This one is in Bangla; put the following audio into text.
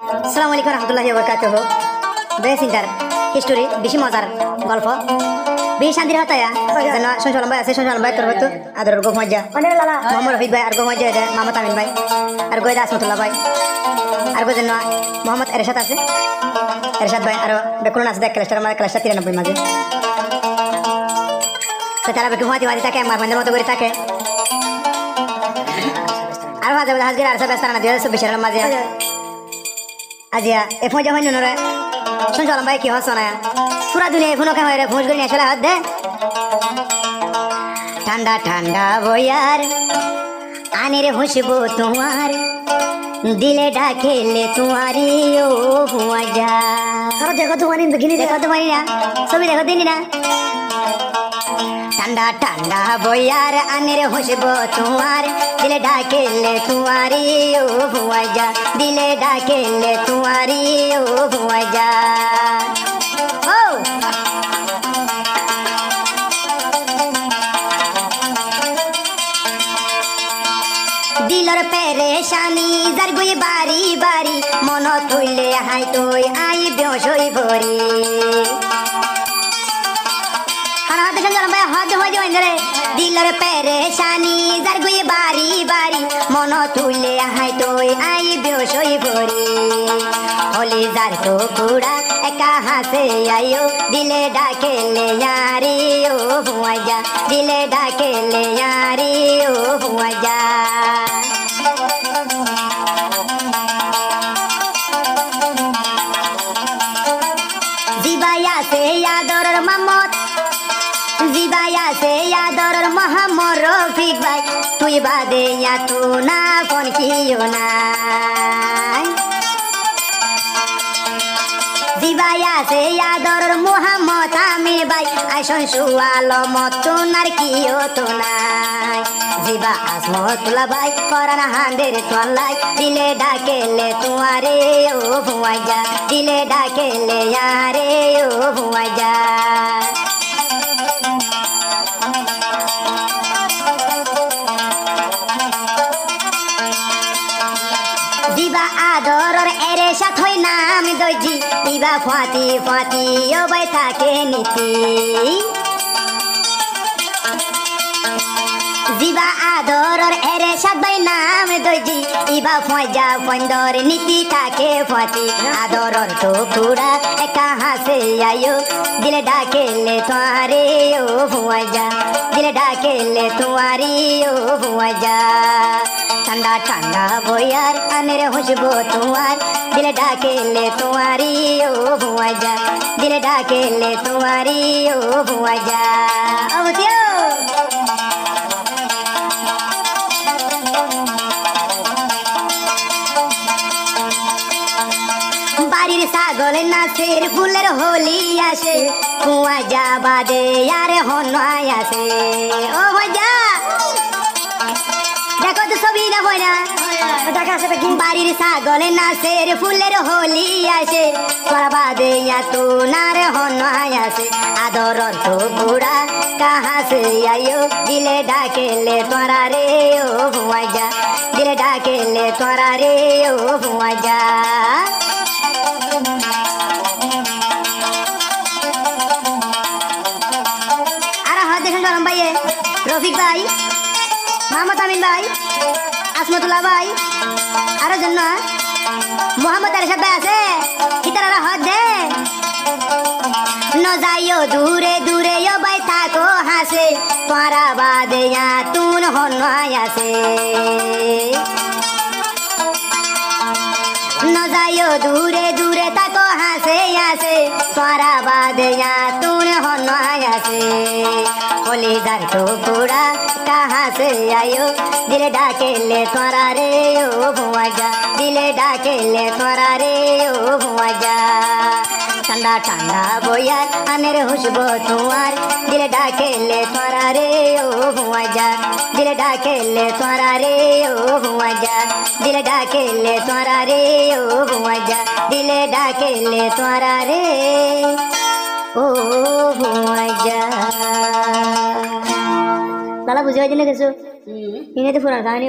আসসালামু আলাইকুম রহমতুল্লাহি ওয়া বারাকাতুহু। বেসিন্টার হিস্টোরি বেশি মজার গল্প বেশি শান্তির হতায়া যেন সঞ্চালন ভাই আছে সঞ্চালন ভাই তোর হয়তো আদর গো মজ্জা মোহাম্মদ রফিক ভাই আর গো মজ্জা এটা মামা তামিন ভাই আর গোয়েদা আসমতুল্লাহ ভাই আর গো যেন মোহাম্মদ এরশাদ আছে এরশাদ ভাই আর বেকুলন আছে দেখ ক্লাস্টার আমার ক্লাস্টার 93 মাঝে তো তারা বেকু মাঝে মাঝে থাকে আমার মতো করে থাকে আর মাঝে মাঝে হাজগির আর সব ব্যস্ত না 2024 সালের মাঝে আজিয়া এ ফোন যখন নুনরে শুনছিলাম ভাই কি হস না পুরা দুনিয়া ফোন কে হয় রে ভোজ করে আসলে হাত দে ঠান্ডা ঠান্ডা বয়ার আনে রে হুসবো তোমার দিলে ডাকেলে তোমারি ও হুয়া যা আর দেখো তোমারি দেখিনি দেখো তোমারি না ছবি দেখো দিনি না ঠান্ডা ঠান্ডা বয়ার আনে রে হুসবো তোমার দিলে ডাকেলে তোমারি ও হুয়া যা দিলে ডাকেলে তোমারি ও হুয়া যা ও দিলর পেরেশানি যার গুই বাড়ি বাড়ি মন তুইলে হাই তুই আই বেশই ভরি দিলর পেরেশানি যার গুই বাড়ি বাড়ি মন তুইলে হাই তুই আই বেশই ভরি হলি যার তো কুড়া একা হাসে আইও দিলে ডাকেলে यारी ও হুয়া যা দিলে ডাকেলে यारी ও হুয়া যা জিবায়া সে আদরের মামত জিবায়া সে আদরের মোহাম্মদ রফিক ভাই তুই বাদে তু না ফোন কিও না জিবায়া সে আদরের মোহাম্মদ আমির ভাই আইসন সুয়ালো মতনার কিও তো নাই জিবা আসমতুল্লাহ ভাই করান হান্দের তোলাই দিলে ডাকেলে তোমারে ও হুয়া যা দিলে ডাকেলে यारे ও হুয়া যা জিবা আদরের এরশাদ হই নাম দইজি ইবা ফাতি ফাতি ও ভাই থাকে নীতি জিবা আদরের এরশাদ ভাই নাম দইজি ইবা ফয়জা ফন্দর নীতি থাকে ফাতি আদরের তো কুড়া একা হাসে আইও দিলে ডাকেলে তোমারে ও হুয়া যা দিলে ডাকেলে তোমারি ও হুয়া যা ঠান্ডা ঠান্ডা বয়ার আনের হুসবো তোমার দিলে ডাকেলে তোমারি ও হুয়া যা দিলে ডাকেলে তোমারি ও হুয়া যা অবতিও বাড়ির ছাগল নাচের ফুলের হোলি আসে কুয়া যা বাদে আর হনয় আসে ও মজা দেখো তো ছবি না হয় না বাড়ির ছাগল নাচের ফুলের হোলি আসে তোরা বাদে তো নার হনয় আসে আদরর তো বুড়া কাহা সে আইও দিলে ডাকেলে তোরা রে ও হুয়া যা দিলে ডাকেলে তোরা রে ও হুয়া যা আর হাত দেখেন গরম ভাই রফিক ভাই মামা তামিন ভাই আসমতুল্লাহ ভাই আরো জন্য মোহাম্মদ এরশাদ ভাই আছে ইতারা হাত দে ন যাইও দূরে দূরে ও ভাই থাকো হাসে তোরা বাদে তুন হনয় আসে ন যাইও দূরে দূরে থাকো হাসে আসে তোরা বাদে তুন হনয় আসে হলি যার তো কুড়া কাহা সে আইও দিলে ডাকেলে তোরা রে ও হুয়া যা দিলে ডাকেলে তোরা রে ও হুয়া যা ঠান্ডা ঠান্ডা বয়ার আনের হুসবো তোমার দিলে ডাকেলে তোরা রে ও হুয়া যা দিলে ডাকেলে তোরা রে ও হুয়া যা দিলে ডাকেলে তোরা রে ও হুয়া যা দিলে ডাকেলে তোরা রে ও হুয়া যা লালা বুঝে হয়েছে না কিছু ইনে তো পুরার কাহিনী